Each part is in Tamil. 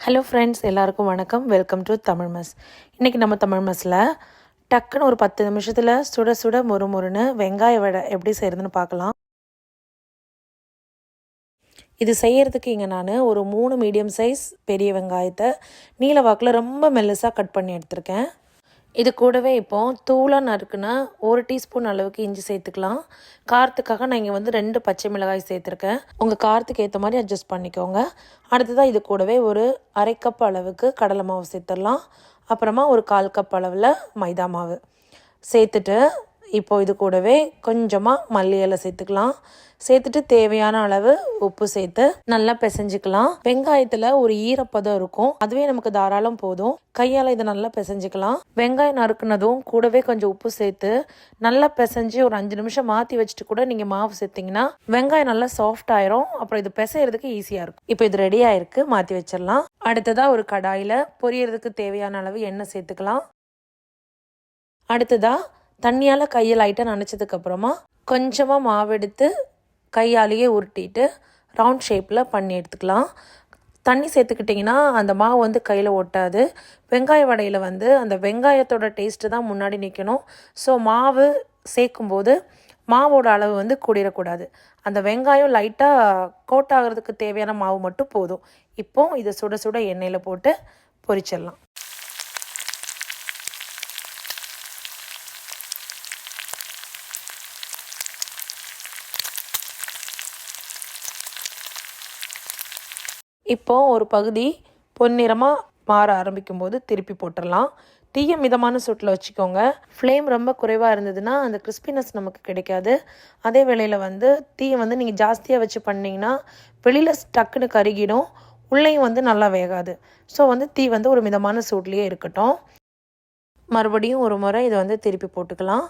ஹலோ ஃப்ரெண்ட்ஸ், எல்லாருக்கும் வணக்கம். Welcome to Tamil mess. இன்றைக்கி நம்ம தமிழ் மெஸ்ஸில் டக்குன்னு ஒரு 10 நிமிஷத்தில் சுட சுட மொறுன்னு வெங்காய வடை எப்படி செய்கிறதுன்னு பார்க்கலாம். இது செய்கிறதுக்கு இங்கே நான் ஒரு 3 மீடியம் சைஸ் பெரிய வெங்காயத்தை நீல வாக்கில் ரொம்ப மெல்லிசாக கட் பண்ணி எடுத்திருக்கேன். இது கூடவே இப்போது தூளாக நறுக்குன்னா 1 டீஸ்பூன் அளவுக்கு இஞ்சி சேர்த்துக்கலாம். காரத்துக்காக நான் இங்கே 2 பச்சை மிளகாய் சேர்த்துருக்கேன். உங்கள் காரத்துக்கு ஏற்ற மாதிரி அட்ஜஸ்ட் பண்ணிக்கோங்க. அடுத்ததாக இது கூடவே ஒரு 1/2 கப் அளவுக்கு கடலை மாவு சேர்த்துடலாம். அப்புறமா ஒரு 1/4 கப் அளவில் மைதா மாவு சேர்த்துட்டு இப்போது இது கூடவே கொஞ்சமாக மல்லி இலை சேர்த்துக்கலாம். சேர்த்துட்டு தேவையான அளவு உப்பு சேர்த்து நல்லா பிசைஞ்சிக்கலாம். வெங்காயத்தில் ஒரு ஈரப்பதம் இருக்கும், அதுவே நமக்கு தாராளம் போதும். கையால் இதை நல்லா பிசைஞ்சிக்கலாம். வெங்காயம் நறுக்குனதும் கூடவே கொஞ்சம் உப்பு சேர்த்து நல்லா பிசைஞ்சு ஒரு 5 நிமிஷம் மாற்றி வச்சுட்டு கூட நீங்கள் மாவு சேர்த்திங்கன்னா வெங்காயம் நல்லா சாஃப்ட் ஆயிரும். அப்புறம் இது பிசைறதுக்கு ஈஸியாக இருக்கும். இப்போ இது ரெடி ஆயிருக்கு, மாற்றி வச்சிடலாம். அடுத்ததாக ஒரு கடாயில் பொரியறதுக்கு தேவையான அளவு எண்ணெய் சேர்த்துக்கலாம். அடுத்ததாக தண்ணியால் கையை லைட்டாக நனைச்சதுக்கப்புறமா கொஞ்சமாக மாவு எடுத்து கையாலேயே உருட்டிட்டு ரவுண்ட் ஷேப்பில் பண்ணி எடுத்துக்கலாம். தண்ணி சேர்த்துக்கிட்டிங்கன்னா அந்த மாவு கையில் ஒட்டாது. வெங்காய வடையில் அந்த வெங்காயத்தோட டேஸ்ட்டு தான் முன்னாடி நிற்கணும். ஸோ மாவு சேர்க்கும்போது மாவோட அளவு கூடிடக்கூடாது. அந்த வெங்காயம் லைட்டாக கோட் ஆகிறதுக்கு தேவையான மாவு மட்டும் போதும். இப்போது இதை சுட சுட எண்ணெயில் போட்டு பொரிச்சிடலாம். இப்போது ஒரு பகுதி பொன்னிறமாக மாற ஆரம்பிக்கும் போது திருப்பி போட்டுடலாம். தீயை மிதமான சூட்டில் வச்சுக்கோங்க. ஃப்ளேம் ரொம்ப குறைவாக இருந்ததுன்னா அந்த கிறிஸ்பினஸ் நமக்கு கிடைக்காது. அதே வேளையில் தீயை நீங்கள் ஜாஸ்தியாக வச்சு பண்ணிங்கன்னா வெளியில் டக்குன்னு கருகிடும், உள்ளேயும் நல்லா வேகாது. ஸோ தீ ஒரு மிதமான சூட்லேயே இருக்கட்டும். மறுபடியும் ஒரு முறை இதை திருப்பி போட்டுக்கலாம்.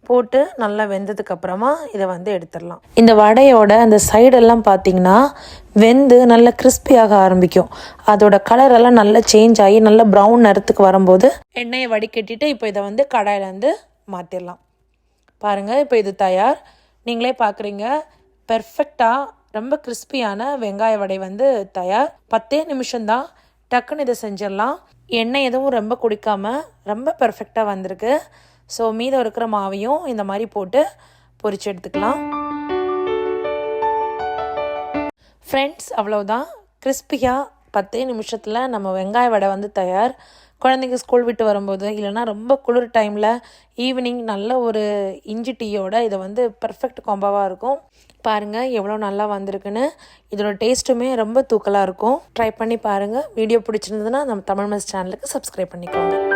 போட்டு நல்லா வெந்ததுக்கப்புறமா இதை எடுத்துடலாம். இந்த வடையோட அந்த சைடெல்லாம் பார்த்திங்கன்னா வெந்து நல்லா கிறிஸ்பியாக ஆரம்பிக்கும். அதோட கலரெல்லாம் நல்லா சேஞ்ச் ஆகி நல்லா ப்ரௌன் நிறத்துக்கு வரும்போது எண்ணெயை வடிகட்டிட்டு இப்போ இதை கடாயிலேருந்து மாற்றிடலாம். பாருங்கள், இப்போ இது தயார். நீங்களே பார்க்குறீங்க, பெர்ஃபெக்டாக ரொம்ப கிறிஸ்பியான வெங்காய வடை தயார். 10 நிமிஷம்தான், டக்குன்னு இதை செஞ்சிடலாம். எண்ணெய் எதுவும் ரொம்ப குடிக்காமல் ரொம்ப பெர்ஃபெக்டாக வந்திருக்கு. ஸோ மீதம் இருக்கிற மாவையும் இந்த மாதிரி போட்டு பொரிச்சு எடுத்துக்கலாம். ஃப்ரெண்ட்ஸ், அவ்வளோதான். கிறிஸ்பியாக 10 நிமிஷத்தில் நம்ம வெங்காய வடை தயார். குழந்தைங்க ஸ்கூல் விட்டு வரும்போது இல்லைனா ரொம்ப குளிர் டைமில் ஈவினிங் நல்ல ஒரு இஞ்சி டீயோட இதை பெர்ஃபெக்ட் காம்போவாக இருக்கும். பாருங்கள் எவ்வளோ நல்லா வந்திருக்குன்னு. இதோட டேஸ்ட்டுமே ரொம்ப தூக்கலாக இருக்கும். ட்ரை பண்ணி பாருங்கள். வீடியோ பிடிச்சிருந்ததுன்னா நம்ம தமிழ் மெஸ் சேனலுக்கு சப்ஸ்கிரைப் பண்ணிக்கோங்க.